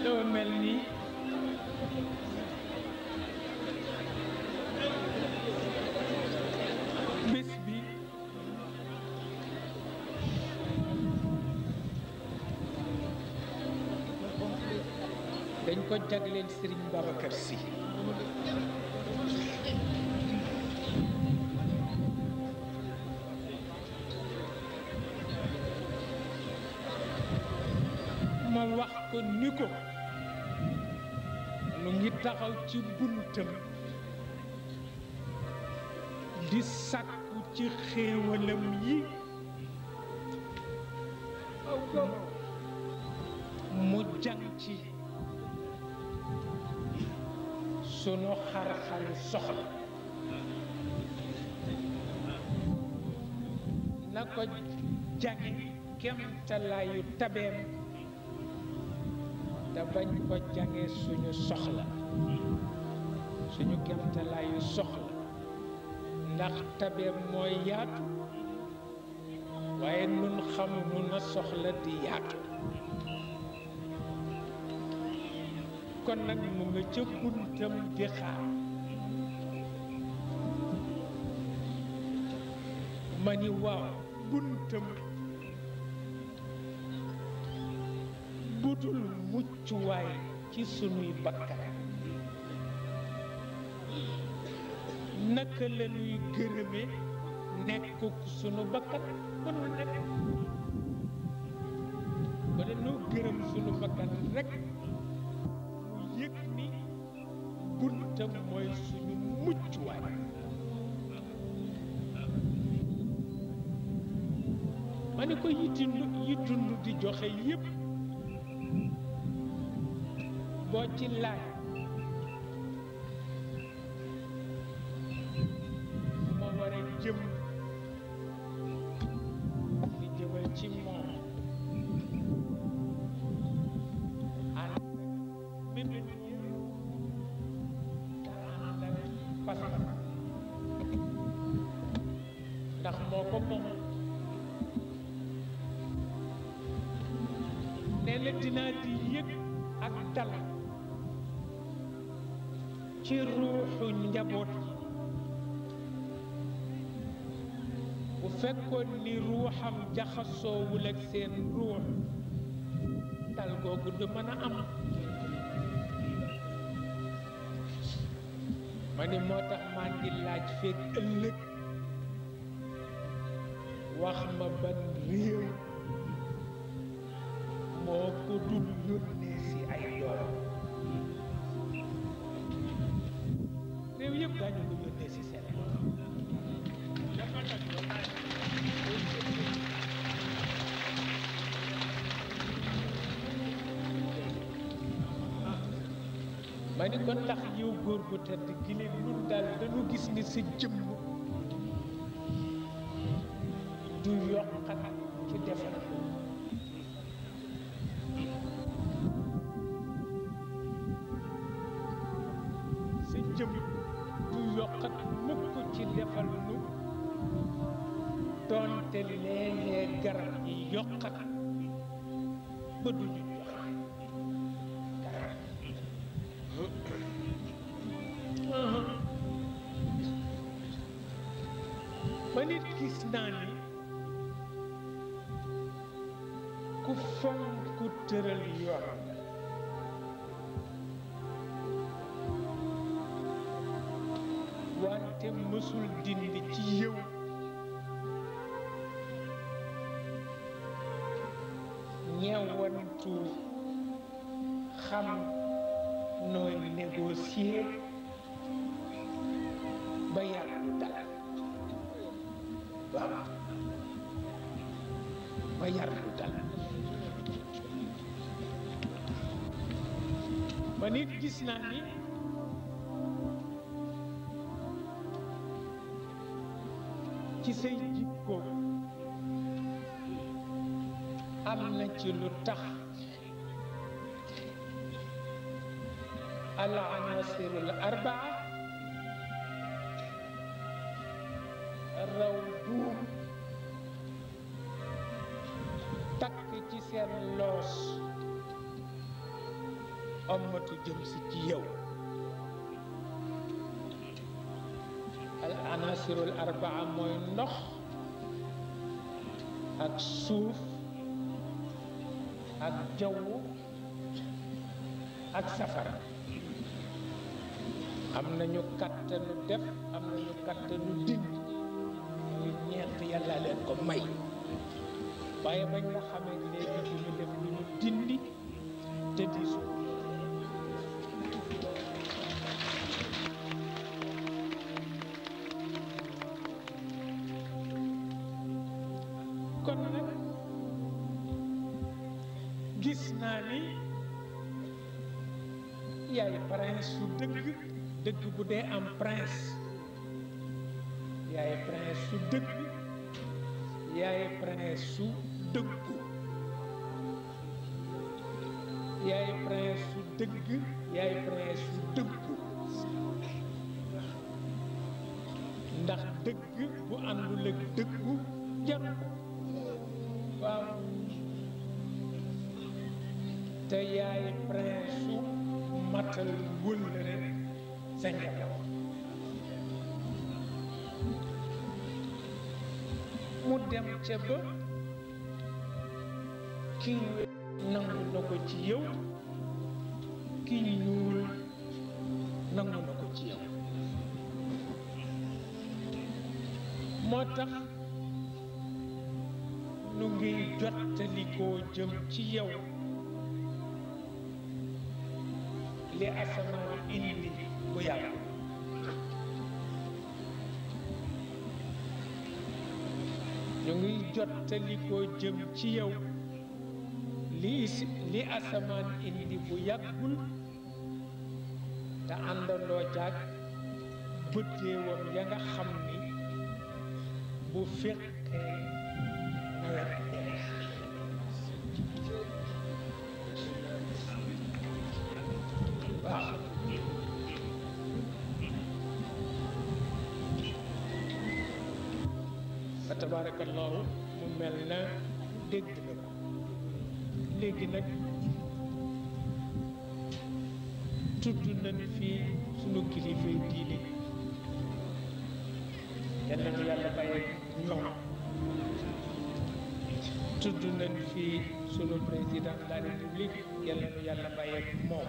dafa mel ni bés bi dañ ko jagleel Serigne Babacar Sy ma wax ko ni ko nu ngi taxaw ci buntam di sàkku ci xéewalam yi mu jàng ci sunu xar-xari soxla na ko jange kemtalaayu tabeem te bañ ko jange suñu soxla suñu kemtalaayu soxla ndax tabeem mooy yaatu waaye nun xamuñu na soxla di yaatu kon nag mu nga ca buntam di xaar ma ni waaw buntam budul muccuwaay ci sunuy bakkan naka la ñuy gërëme nekkuk sunu bakkan mënul nekk ba dañoo gërëm sunu bakkan rekk mu yëg ni buntam mooy suñu muccuwaay ma ni ko yi dund di joxe yépp boo ci laaj ma war a jëm di jëmal ci moom ànd mébét te ànd ak pas-pas ndax moo ko moom nee na dinaa di yëg ak dal ci ruuxu njaboot yi bu fekkoon ni ruuxam jaxasoowul ak seen ruux dal googu du mën a am ma ni moo tax maa ngi laaj fekk ëllëg wax ma ban réew moo ko dul yónnee si ay doom réew yëpp daañu ko yónnee si Sénégal ma ni ko ndax yow góor gu tedd gi leen nun daal dañu gis ni sa jëmm du yokkat ci defar sa jëmm du yokkat mukk ci defal nu doonte léeg-léeg garab yi yokkat ba duñu jox garab ba nit gis naa ni ku fonk tëral yoon wante mësul dindi ci yow ñeewantu xam nooy négocier ba yàlla dal waaw ba yàlla dal ba nit gis naa ni ci say jikko am na ci lu tax al anasir al arbaa raw buum takk ci seen loos ommatu jëm si ci yow. al anasirul arbaa mooy ndox ak suuf ak jaww ak safara. am nañu kàttanu def, am nañu kàttanu dindi, muy ñeent yàlla leen ko may. waaye bañ nga xamee léegi du ñu def lu ñu dindi te diisu. kon nag gis naa ni yaay prince su dëgg dëgg bu dee am prince, yaay prince su dëgg, yaay prince su dëggu, yaay prince su dëgg, yaay prince su dëggu. ndax dëgg bu àndul ak dëggu jaru ko. waaw te yaay prince su matal wëllëre sa njaboot. mu dem ca ba ki nangu na ko ci yow, ki ñuul nangu na ko ci yow. moo tax nu ngi jottalikoo jëm ci yow li asamaan indi bu yàgg. ñu ngi jottalikoo jëm ci yow li asamaan indi bu yàggul te àndandoo jaag bëddeewam ya nga xam ni bu fekkee nawet waaw fa tabarakallahu mu mel na dégg na ko. léegi nag tudd nañ fii sunu kilifay diine, yal na nu yàlla bàyyi ñoom. tudd nañ fii sunu président de la république, yal na nu yàlla bàyyi moom.